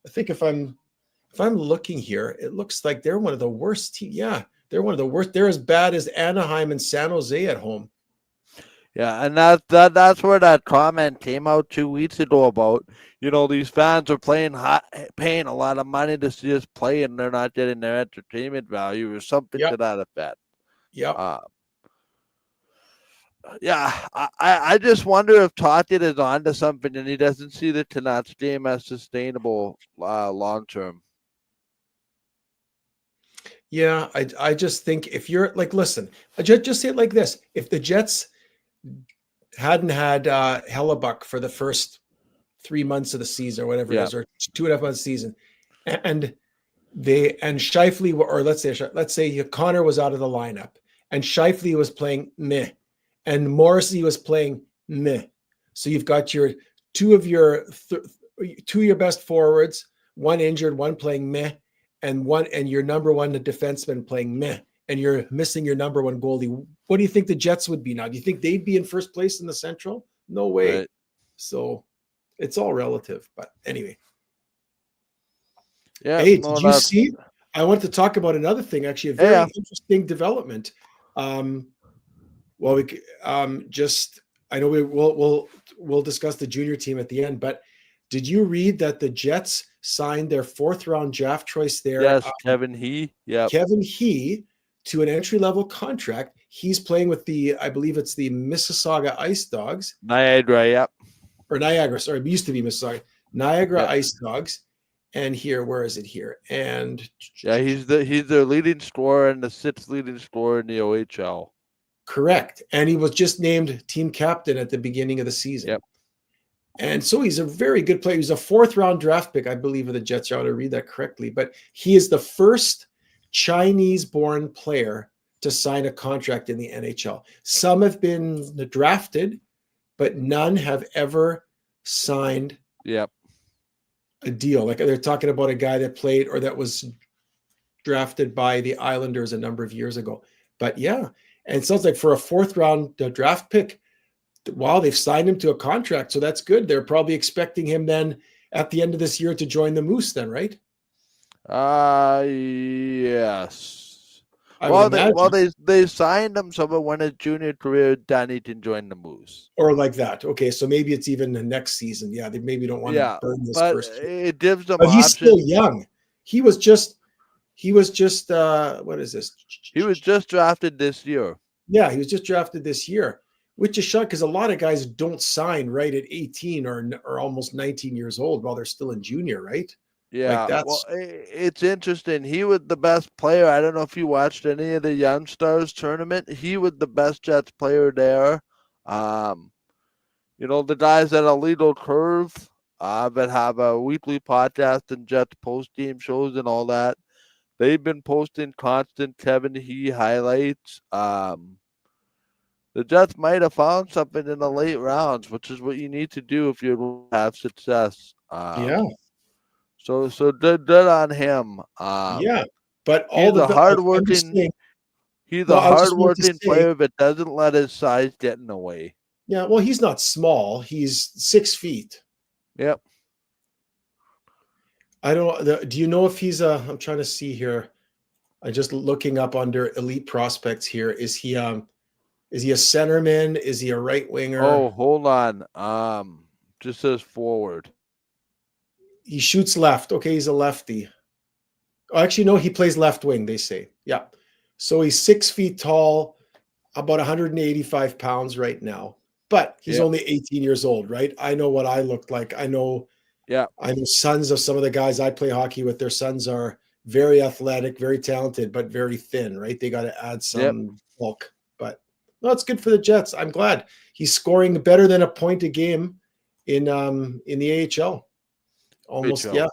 [SPEAKER 2] I think if I'm looking here, it looks like they're one of the worst teams. Yeah, they're one of the worst. They're as bad as Anaheim and San Jose at home.
[SPEAKER 1] Yeah, and that's where that comment came out 2 weeks ago about, these fans are paying a lot of money to see us play, and they're not getting their entertainment value or something to that effect.
[SPEAKER 2] Yeah.
[SPEAKER 1] I just wonder if Tocchet is onto something and he doesn't see the Canucks game as sustainable long term.
[SPEAKER 2] Yeah, I just think if you're like, listen, just say it like this: if the Jets hadn't had Hellebuck for the first 3 months of the season or whatever it is, or 2.5 months season, and Scheifele, or let's say Connor was out of the lineup and Scheifele was playing meh, and Morrissey was playing meh. So you've got your two of your best forwards, one injured, one playing meh, and your number one defenseman playing meh, and you're missing your number one goalie. What do you think the Jets would be now? Do you think they'd be in first place in the Central? No way. Right. So it's all relative. But anyway.
[SPEAKER 1] Yeah.
[SPEAKER 2] Hey, did you see? I want to talk about another thing, actually, a very interesting development. I know we'll discuss the junior team at the end, but did you read that the Jets signed their 4th round draft choice there?
[SPEAKER 1] Yes, Kevin He. Yeah.
[SPEAKER 2] Kevin He to an entry-level contract. He's playing with I believe it's the Mississauga Ice Dogs.
[SPEAKER 1] Niagara,
[SPEAKER 2] Or Niagara, sorry, it used to be Mississauga. Niagara Ice Dogs. And here, where is it here? And
[SPEAKER 1] he's their leading scorer and the 6th leading scorer in the OHL.
[SPEAKER 2] Correct. And he was just named team captain at the beginning of the season.
[SPEAKER 1] Yep.
[SPEAKER 2] And so he's a very good player. He's a 4th round draft pick, I believe, of the Jets. I ought to read that correctly. But he is the first Chinese-born player to sign a contract in the NHL. Some have been drafted, but none have ever signed a deal. Like they're talking about a guy that played or that was drafted by the Islanders a number of years ago. But and it sounds like for a 4th round draft pick, wow, they've signed him to a contract. So that's good. They're probably expecting him then at the end of this year to join the Moose then, right?
[SPEAKER 1] Yes. They signed him so that when his junior career done, he can join the Moose.
[SPEAKER 2] Or like that. Okay, so maybe it's even the next season. Yeah, they maybe don't want to burn this first year.
[SPEAKER 1] It gives them
[SPEAKER 2] but he's still young. He was just what is this?
[SPEAKER 1] He was just drafted this year.
[SPEAKER 2] Yeah, he was just drafted this year, which is shocking because a lot of guys don't sign right at 18 or almost 19 years old while they're still in junior, right?
[SPEAKER 1] Yeah, it's interesting. He was the best player. I don't know if you watched any of the Young Stars tournament. He was the best Jets player there. The guys at Illegal Curve that have a weekly podcast and Jets post-game shows and all that, they've been posting constant Kevin He highlights. the Jets might have found something in the late rounds, which is what you need to do if you have success.
[SPEAKER 2] Yeah,
[SPEAKER 1] So good on him.
[SPEAKER 2] yeah. But all
[SPEAKER 1] He's
[SPEAKER 2] the
[SPEAKER 1] a
[SPEAKER 2] I'm just
[SPEAKER 1] hardworking.
[SPEAKER 2] saying.
[SPEAKER 1] He's
[SPEAKER 2] No,
[SPEAKER 1] a
[SPEAKER 2] I was just want to
[SPEAKER 1] hardworking
[SPEAKER 2] say,
[SPEAKER 1] player that doesn't let his size get in the way.
[SPEAKER 2] yeah. Well, he's not small. He's 6 feet.
[SPEAKER 1] Yep.
[SPEAKER 2] I don't. Do you know if he's a? I'm trying to see here. I'm just looking up under elite prospects here. Is he a centerman? Is he a right winger?
[SPEAKER 1] Oh, hold on. Just says forward.
[SPEAKER 2] He shoots left. Okay, he's a lefty. Oh, actually, no, he plays left wing, they say. Yeah. So he's 6 feet tall, about 185 pounds right now. But he's
[SPEAKER 1] Yep.
[SPEAKER 2] only 18 years old, right? I know what I looked like. I know sons of some of the guys I play hockey with. Their sons are very athletic, very talented, but very thin, right? They got to add some bulk. But no, it's good for the Jets. I'm glad he's scoring better than a point a game in the AHL. Almost,
[SPEAKER 1] OHL.
[SPEAKER 2] yeah.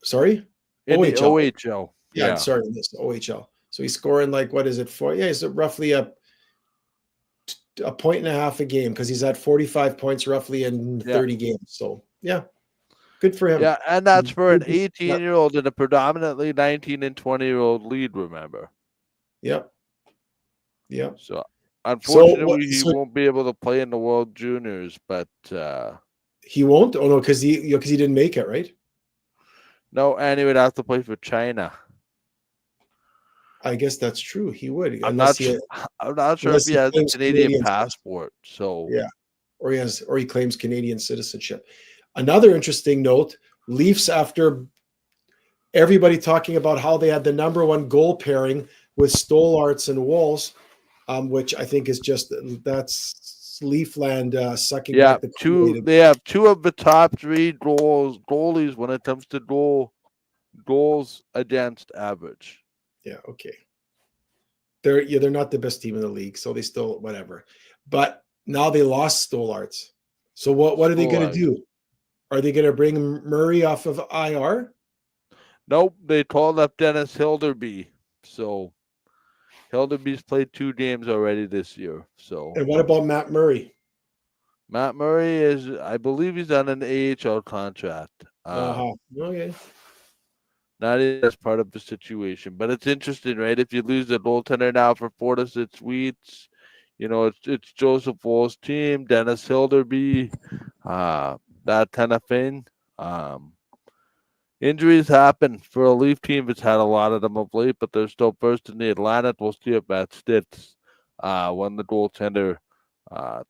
[SPEAKER 2] Sorry?
[SPEAKER 1] In the
[SPEAKER 2] OHL.
[SPEAKER 1] OHL.
[SPEAKER 2] Yeah, sorry, this OHL. So he's scoring like, what is it for? Yeah, he's roughly a point and a half a game because he's at 45 points roughly in 30 games. So yeah, good for him.
[SPEAKER 1] Yeah, and that's for an 18-year-old and a predominantly 19 and 20-year-old lead, remember?
[SPEAKER 2] Yep. Yep.
[SPEAKER 1] So unfortunately, he won't be able to play in the World Juniors, but
[SPEAKER 2] he won't? Oh no, because he didn't make it, right?
[SPEAKER 1] No, and he would have to play for China.
[SPEAKER 2] I guess that's true. He would.
[SPEAKER 1] I'm not sure if he has a Canadian passport. So
[SPEAKER 2] yeah, or he claims Canadian citizenship. Another interesting note: Leafs, after everybody talking about how they had the number one goal pairing with Stolarz and Walls, which I think is that's Leafland sucking.
[SPEAKER 1] Yeah, they have two of the top three goalies when it comes to goals against average.
[SPEAKER 2] Yeah, okay. They're not the best team in the league, so they still whatever. But now they lost Stolarz. So what are they going to do? Are they going to bring Murray off of IR?
[SPEAKER 1] Nope, they called up Dennis Hilderby. So Hilderby's played 2 games already this year. So
[SPEAKER 2] and what about Matt Murray?
[SPEAKER 1] Matt Murray is, I believe, he's on an AHL contract.
[SPEAKER 2] Okay.
[SPEAKER 1] Not as part of the situation, but it's interesting, right? If you lose a goaltender now for 4 to 6 weeks, it's Joseph Woll's team, Dennis Hilderby, that kind of thing. Injuries happen for a Leaf team that's had a lot of them of late, but they're still first in the Atlantic. We'll see if that sticks when the goaltender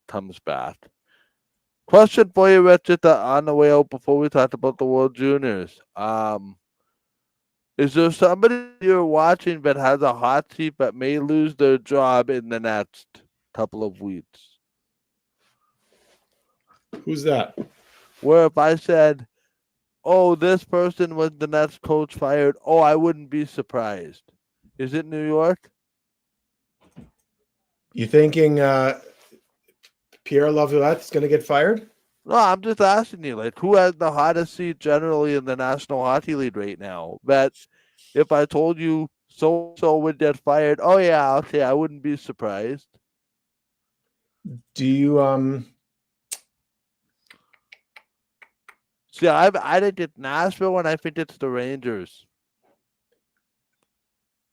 [SPEAKER 1] comes back. Question for you, Richard, on the way out before we talk about the World Juniors. Is there somebody you're watching that has a hot seat but may lose their job in the next couple of weeks?
[SPEAKER 2] Who's that?
[SPEAKER 1] Where if I said, oh, this person was the Nets coach fired, oh, I wouldn't be surprised. Is it New York?
[SPEAKER 2] You thinking Pierre Laviolette is going to get fired?
[SPEAKER 1] No, I'm just asking you, like, who has the hottest seat generally in the National Hockey League right now? That if I told you so would get fired, oh yeah, okay, I wouldn't be surprised.
[SPEAKER 2] Do you
[SPEAKER 1] See, I think it's Nashville, and I think it's the Rangers.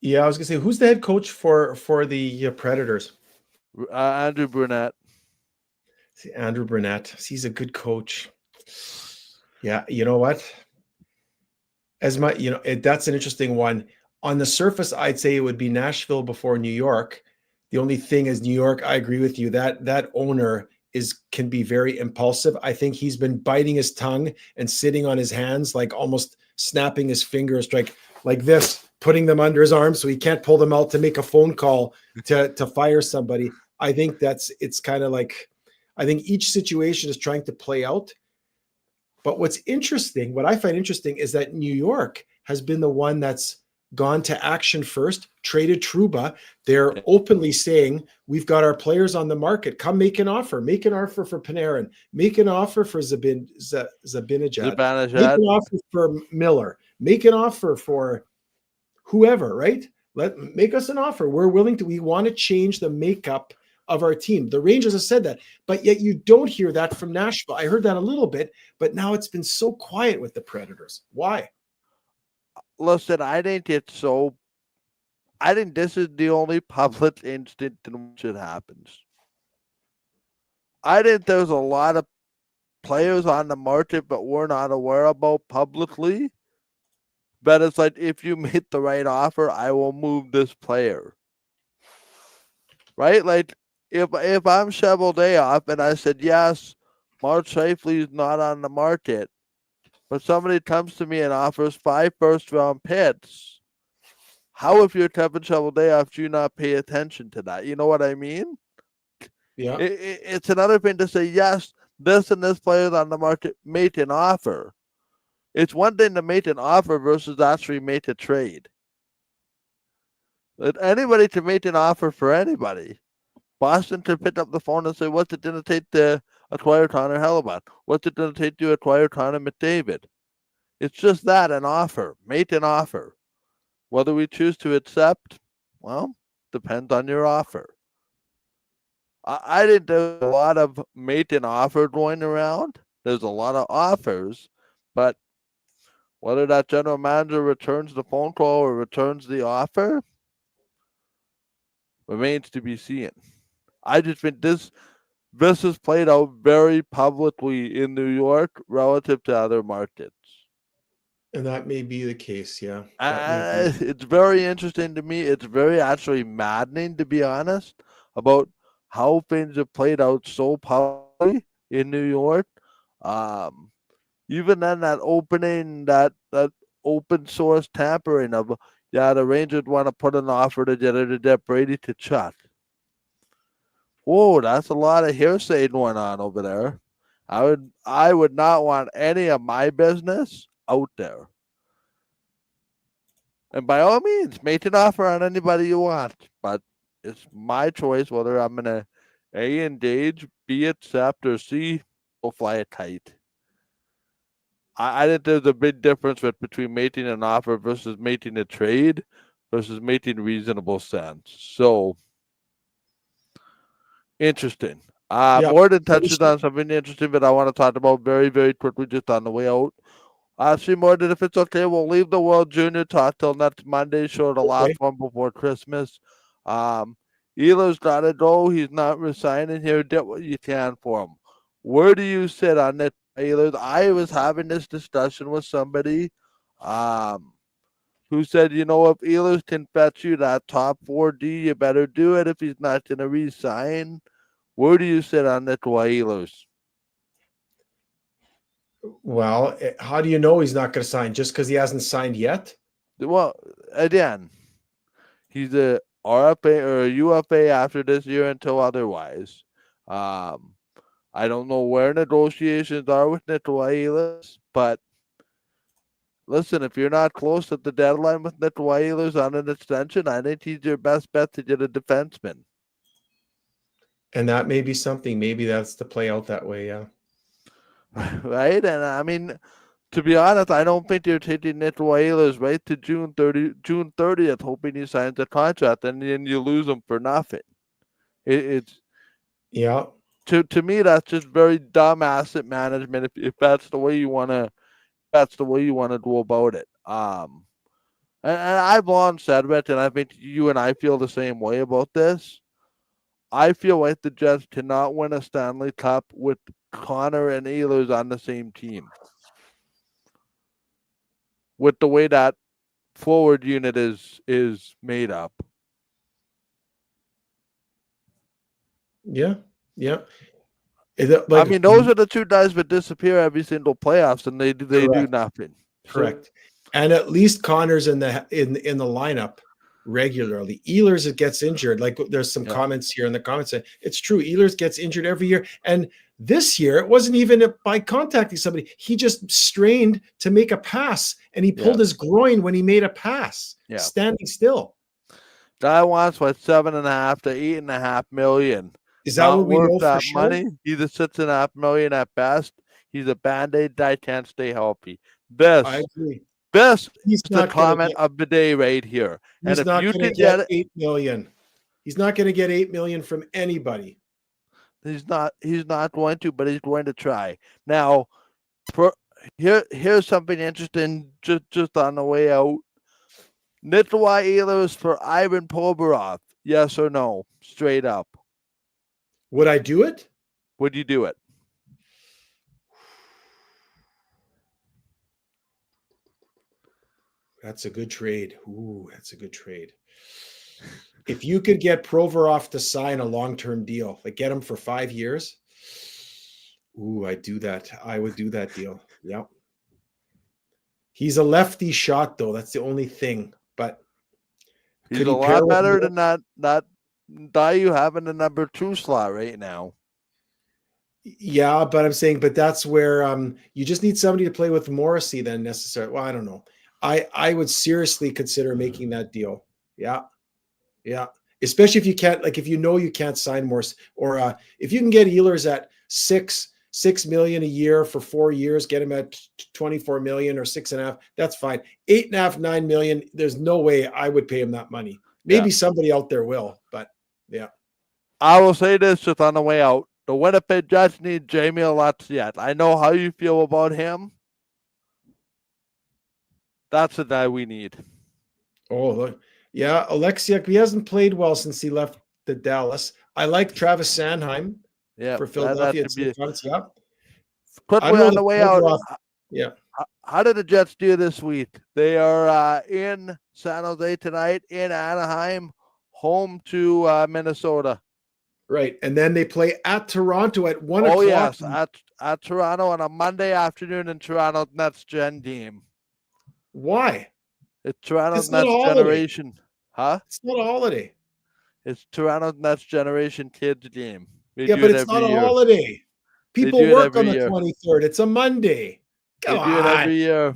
[SPEAKER 2] Yeah, I was gonna say, who's the head coach for the Predators?
[SPEAKER 1] Andrew Brunette.
[SPEAKER 2] See, Andrew Brunette. He's a good coach. Yeah, you know what? That's an interesting one. On the surface, I'd say it would be Nashville before New York. The only thing is New York. I agree with you that owner can be very impulsive. I think he's been biting his tongue and sitting on his hands, like almost snapping his fingers, like this, putting them under his arms so he can't pull them out to make a phone call to fire somebody. I think it's kind of like, I think each situation is trying to play out. But what I find interesting is that New York has been the one that's gone to action first, traded Trouba. They're openly saying, we've got our players on the market. Come make an offer. Make an offer for Panarin. Make an offer for Zibanejad. Make an offer for Miller. Make an offer for whoever, right? Make us an offer. We want to change the makeup of our team. The Rangers have said that, but yet you don't hear that from Nashville. I heard that a little bit, but now it's been so quiet with the Predators. Why?
[SPEAKER 1] Listen, I think this is the only public instant in which it happens. I think there's a lot of players on the market but we're not aware about publicly. But it's like, if you make the right offer, I will move this player. Right? Like, if I'm Cheveldayoff and I said, yes, Mark Scheifele is not on the market, but somebody comes to me and offers 5 first-round picks, how, if you're Kevin Cheveldayoff, do you not pay attention to that? You know what I mean?
[SPEAKER 2] Yeah.
[SPEAKER 1] It's another thing to say, yes, this and this player is on the market, make an offer. It's one thing to make an offer versus actually make a trade. That anybody can make an offer for anybody. Boston can pick up the phone and say, what's it going to take to acquire Connor Hellebuyck? What's it going to take to acquire Connor McDavid? It's just that, an offer. Make an offer. Whether we choose to accept, well, depends on your offer. I think there's a lot of make an offer going around. There's a lot of offers, but whether that general manager returns the phone call or returns the offer remains to be seen. I just think this is played out very publicly in New York relative to other markets.
[SPEAKER 2] And that may be the case, yeah.
[SPEAKER 1] It's very interesting to me. It's very actually maddening, to be honest, about how things have played out so publicly in New York. Even then, that opening, that open source tampering of, the Rangers want to put an offer together to get Brady Tkachuk. Whoa, that's a lot of hearsay going on over there. I would not want any of my business out there. And by all means, make an offer on anybody you want, but it's my choice whether I'm going to A, engage, B, accept, or C, go fly it tight. I think there's a big difference between making an offer versus making a trade versus making reasonable sense. So, interesting. Morden touches on something interesting that I want to talk about very, very quickly just on the way out. See, Morden, if it's okay, we'll leave the World Junior talk till next Monday, show the last one before Christmas. Ehlers got to go. He's not resigning here. Get what you can for him. Where do you sit on this, Ehlers? I was having this discussion with somebody who said, if Ehlers can fetch you that top 4D, you better do it if he's not going to resign. Where do you sit on Nikolai Ehlers?
[SPEAKER 2] Well, how do you know he's not going to sign? Just because he hasn't signed yet?
[SPEAKER 1] Well, again, he's a RFA or a UFA after this year until otherwise. I don't know where negotiations are with Nikolai Ehlers, but listen, if you're not close at the deadline with Nikolai Ehlers on an extension, I think he's your best bet to get a defenseman.
[SPEAKER 2] And that may be something. Maybe that's to play out that way, yeah.
[SPEAKER 1] Right? And I mean, to be honest, I don't think you're taking Nikolai Ehlers right to June 30th, hoping he signs a contract, and then you lose him for nothing. It's
[SPEAKER 2] yeah.
[SPEAKER 1] To me, that's just very dumb asset management. If that's the way you want to, go about it. And I've long said it, and I think you and I feel the same way about this. I feel like the Jets cannot win a Stanley Cup with Connor and Ehlers on the same team. With the way that forward unit is made up.
[SPEAKER 2] Yeah. Yeah.
[SPEAKER 1] I mean, those are the two guys that disappear every single playoffs, and they do nothing.
[SPEAKER 2] Correct. And at least Connor's in the lineup regularly. Ehlers, it gets injured. Like, there's some comments here in the comments saying it's true. Ehlers gets injured every year, and this year it wasn't even by contacting somebody. He just strained to make a pass, and he pulled his groin when he made a pass, standing still.
[SPEAKER 1] Guy wants what, $7.5 to $8.5 million.
[SPEAKER 2] Is that what we know for sure?
[SPEAKER 1] Money? He's a $6.5 million at best. He's a Band-Aid guy, can't stay healthy. I agree. This is the comment of the day right here.
[SPEAKER 2] He's not going to get $8 million. He's not going to get $8 million from anybody.
[SPEAKER 1] He's not going to, but he's going to try. Now, here's something interesting just on the way out. Nikolai Ehlers for Ivan Provorov. Yes or no? Straight up.
[SPEAKER 2] Would I do it?
[SPEAKER 1] Would you do it?
[SPEAKER 2] That's a good trade. Ooh, that's a good trade. If you could get Provorov to sign a long-term deal, like get him for 5 years, ooh, I'd do that. I would do that deal. Yep. He's a lefty shot, though. That's the only thing. But
[SPEAKER 1] he's a lot better than that guy you have in the number 2 slot right now.
[SPEAKER 2] Yeah, but I'm saying, but that's where you just need somebody to play with Morrissey then necessarily. Well, I don't know. I would seriously consider making that deal. Yeah. Yeah. Especially if you can't, like, if you know you can't sign more, or if you can get Ehlers at $6 million a year for 4 years, get him at 24 million or 6.5, that's fine. 8.5, 9 million, there's no way I would pay him that money. Maybe somebody out there will, but yeah.
[SPEAKER 1] I will say this just on the way out. The Winnipeg Jets need Jamie Oleksiak. I know how you feel about him. That's the guy we need.
[SPEAKER 2] Oh, look. Yeah, Oleksiak, he hasn't played well since he left the Dallas. I like Travis Sanheim for Philadelphia.
[SPEAKER 1] Quickly on the way out.
[SPEAKER 2] Yeah.
[SPEAKER 1] How did the Jets do this week? They are in San Jose tonight, in Anaheim, home to Minnesota.
[SPEAKER 2] Right. And then they play at Toronto at 1 o'clock.
[SPEAKER 1] Oh, yes. At Toronto on a Monday afternoon in Toronto Nets Gen team.
[SPEAKER 2] Why?
[SPEAKER 1] It's Toronto's Nets generation. Huh?
[SPEAKER 2] It's not a holiday.
[SPEAKER 1] It's Toronto's Nets generation kids game.
[SPEAKER 2] Yeah, but it's not a holiday. People work on the 23rd. It's a Monday. Come on.
[SPEAKER 1] They do it every year.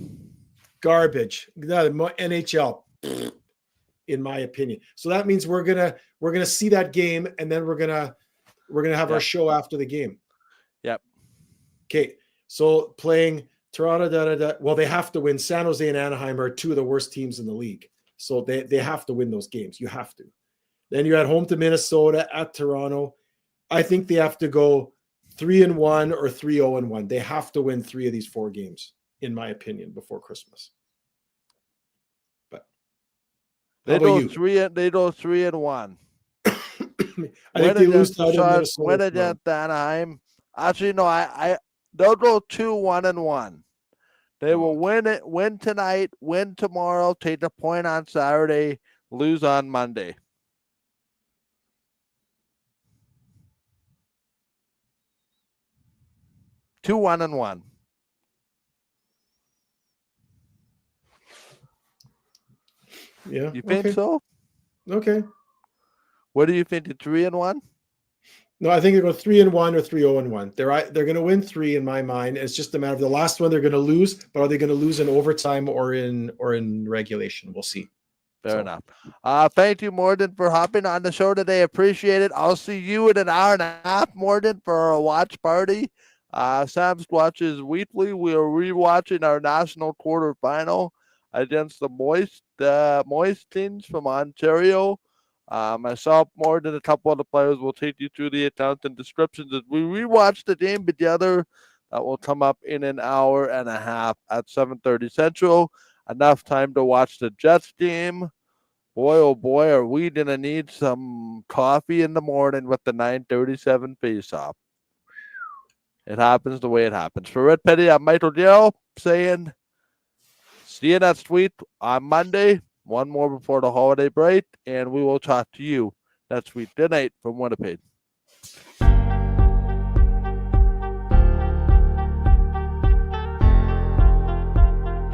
[SPEAKER 2] Garbage. NHL, in my opinion. So that means we're gonna see that game, and then we're gonna have our show after the game.
[SPEAKER 1] Yep.
[SPEAKER 2] Okay. So playing Toronto, well, they have to win. San Jose and Anaheim are 2 of the worst teams in the league. So they have to win those games. You have to. Then you're at home to Minnesota, at Toronto. I think they have to go 3-1 or 3-0-1. They have to win 3 of these 4 games, in my opinion, before Christmas. But
[SPEAKER 1] they go 3-1.
[SPEAKER 2] I think they lose to Minnesota.
[SPEAKER 1] Win against Anaheim. Actually, no, they'll go 2-1-1. They will win tonight, win tomorrow, take a point on Saturday, lose on Monday. Two 1-1.
[SPEAKER 2] Yeah.
[SPEAKER 1] You think so?
[SPEAKER 2] Okay.
[SPEAKER 1] What do you think? 3-1?
[SPEAKER 2] No, I think they go 3-1 or 3-0-1. They're going to win 3 in my mind. It's just a matter of the last one they're going to lose, but are they going to lose in overtime or in regulation? We'll see.
[SPEAKER 1] Fair enough. Thank you, Morden, for hopping on the show today. Appreciate it. I'll see you in an hour and a half, Morden, for a watch party. Sam's watches weekly. We are rewatching our national quarterfinal against the Moist teams from Ontario. Myself, more than a couple other players, will take you through the accounts and descriptions as we rewatch the game together. That will come up in an hour and a half at 7:30 Central. Enough time to watch the Jets game. Boy, oh boy, are we going to need some coffee in the morning with the 9:37 face-off. It happens the way it happens. For Red Petty, I'm Michael Gill saying, see you next week on Monday. One more before the holiday break, and we will talk to you next week. Good night from Winnipeg.